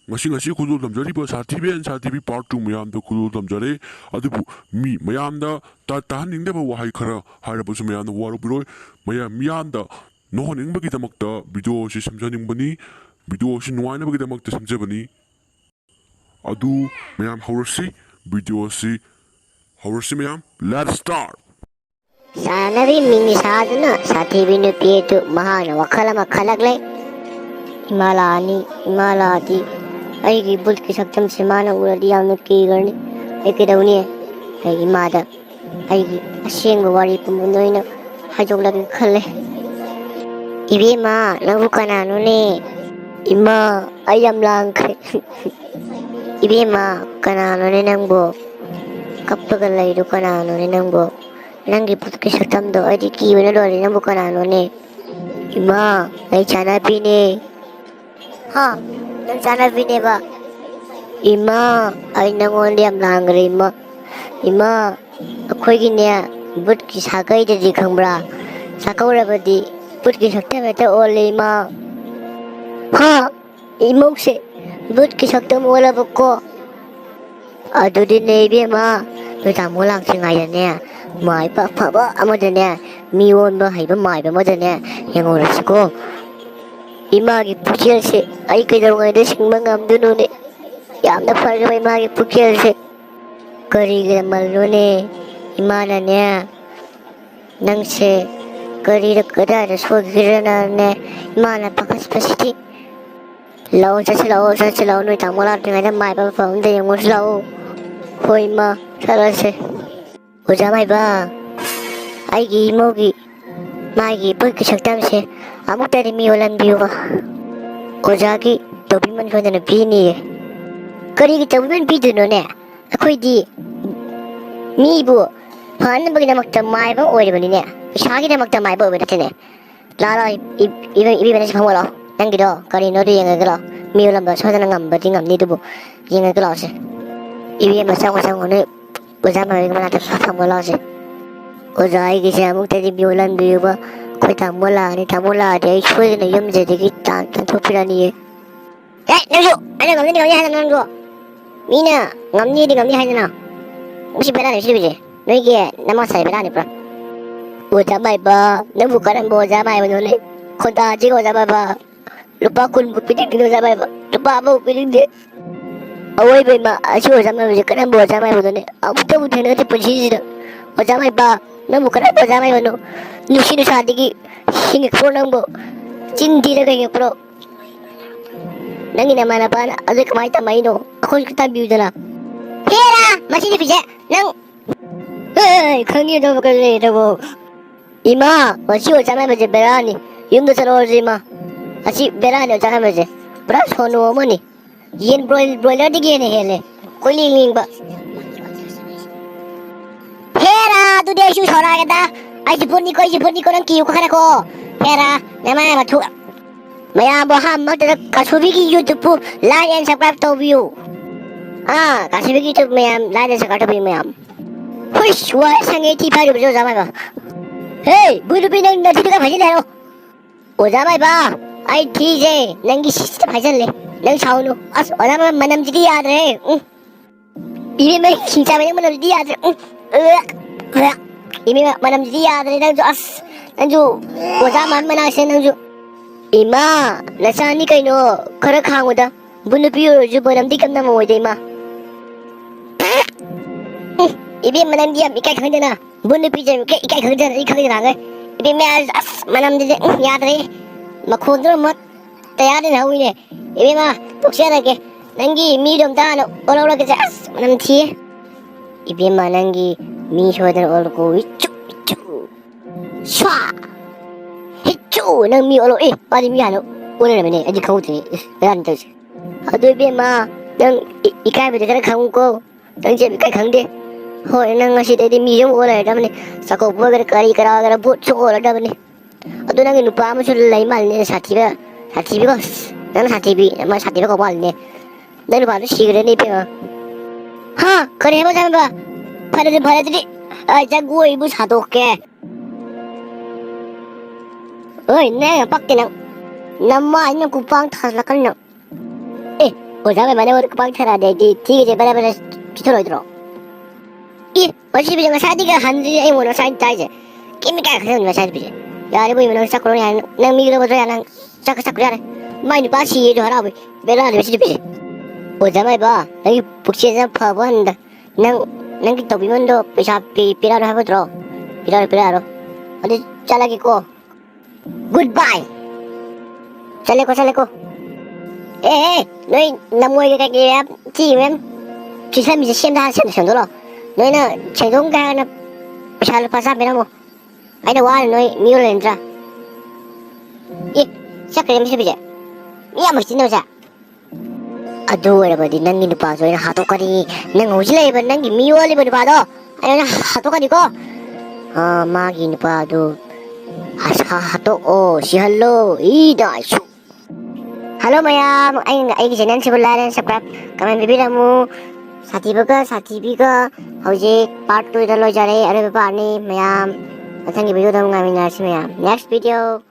ngasi khudul tamjari ba sathiben sathibi part 2 mayam da khudul tamjare adubu mi mayam da ta ning da ba wahai khara hara bu mayam da waru biroi miyam da no ning ba gi damakta video si samjaning bani video si nuai na ba gi damakta samjabani adu mayam hawrasi video si hawrasi mayam let's start Sanabi mini sadana sathibi nu pietu mahana wakhala makhalak le Himaladi aigi bulk ki saktam simana uradi yamna ki garni ekidawni ai imada aigi ashenga wari pumundoina hajoglagi khalle ibima nagu kananu ne ima ayam langkre ibima kananu ne nangbo kappaga laidu kananu ne nangbo nangi bulk ki saktam do aidi ki wena lori nangbo kananu ne ima ai chana bine ha nang sana bine ba ima ay nangon liam langre ima akhoi gi ne but ki sagai de di khangbra sakaura badi but ki sakta meta ole ima ha imok se but ki sakta mola bako adudi ne be ma to ta molang singai ne mai pa pa ba amade ne mi won ba hai ba mai ba mode ne yangora siko imagi pukyelse ay kaidarungai da singmangam dunune yamna farga imagi pukyelse karigira malune imana ne nangse karira kadara swagirana ne imana pakas pasiti lao chachilao noi tamola tingai da mai ba faunde yangos lao hoi ma sarase oja mai ba aigi imogi magi pukki saktamse amuk tadi mi olan biuwa ojagi tobi man ko na bini kari ki tobi man bidu no ne akhoi di mi bu phan bagi namak ta mai ba oi bani ne shagi namak ta mai ba oi ne la la ibi bani phang wala nang gi do kari no ri yang ga la mi olan ba sa na ngam ba ding ngam ni du bu yang ga la se ibi ma sang ne oja ma ga ma ta phang wala se oja ai gi se amuk tadi mi olan biuwa koi tamola de shoi na yum je digi tan thopirani ye nangsu ana ngamni haina nanggo mina ngamni haina na musi bera ne shibije noi ge namasai bera ne pra oja mai ba nabu karan bo ja mai ba ne khoda ji go ja ba lupa kun bu pidik no ja ba lupa bu pidik de awai be ma ashi oja mai je karan bo ja mai ba ne abu to bu thene te punchi ji da oja mai ba nabu karan bo ja mai ba no nushi शादी की हिंग pro nangbo cindi ra kay pro nangi na mana pa ade kamay tamay no ako kita view dala hera masih pije nang hey kangi do bakale do ima masih o jama baje berani yum do saro ma asi berani o jama baje bra sono mani yen broiler di gene hele koling ling ba hera tu dia shu sora kada ai jipuni ko nang kiu ko khara ko hera nama batu maya bo ham ma ta kasubi ki youtube like and subscribe to view kasubi ki youtube maya like and subscribe to view maya huish wa sange ti pa jo jamai ba hey bulu bi nang nati ka bhajin hero o jamai ba ai thi je nang ki sis bhajan le nang chaunu as ona ma manam ji yaad re ibe me chincha me manam ji yaad re ini manam dia dari nangju as nangju oja man mana se nangju ima nasani kaino khara khanguda bunu piyo ju bonam dikam na mo de ma ibi manam dia ikai khangdena bunu pi je ikai khangdena ga ibi me as manam de yaad re makhondro mat tayar na hui ne ibi ma toksya ra ke nangi mi dom ta no ora ke as manam thi ibi ma nangi mi shodan olko ichu shwa hichu nang mi olo padi mi hano ola mene aji khauti ran ta adu be ma nang ikai be kara khang ko nang je ikai khang de hoi nang asi de mi jom ola da mene sako bo gar kari kara gar bo chu ola da mene adu nang nu pa ma chu lai mal ne sati bi ko nang sati bi ma sati ko mal ne nang ba si gre ne pe ha kare mo jam ba phare aja gue ibu satu ke oi ne pak nang nama ini kupang thas la kan 오자마자 만나고 빵타라데 되게 바라바라 뒤돌아오더라. 이 어시비가 사디가 한지 에모노 사이타이제 끼미까 그런 사이비제 야리 보이면 우리 사코로니 난 미그러버더야 난 사카사쿠야네 마이니 바시에도 하라고 베라리 베시비제 오자마자 봐 여기 복시에서 파보한다 난 또 비면도 비라로 해보더라 비라로 어디 잘라기고 굿바이 잘래고 에 너희 나무에게 가기야 지금 지삼 이제 시험다 정도로 너희는 제동가나 잘 파사면 뭐 아니 와는 너희 미울렌자 이 시작해 미시비제 미야 뭐 진노자 aduh everybody nang ini pa so ina hato kani nang hujile ba nang miwali ba ba do ayun hato kani ko magi ni pa do hato si hello ida shu hello maya ai channel se bulan subscribe comment bibira mu satibiga hoje part 2 ida lo jare are ba ni maya mathang video dam ngami na si maya next video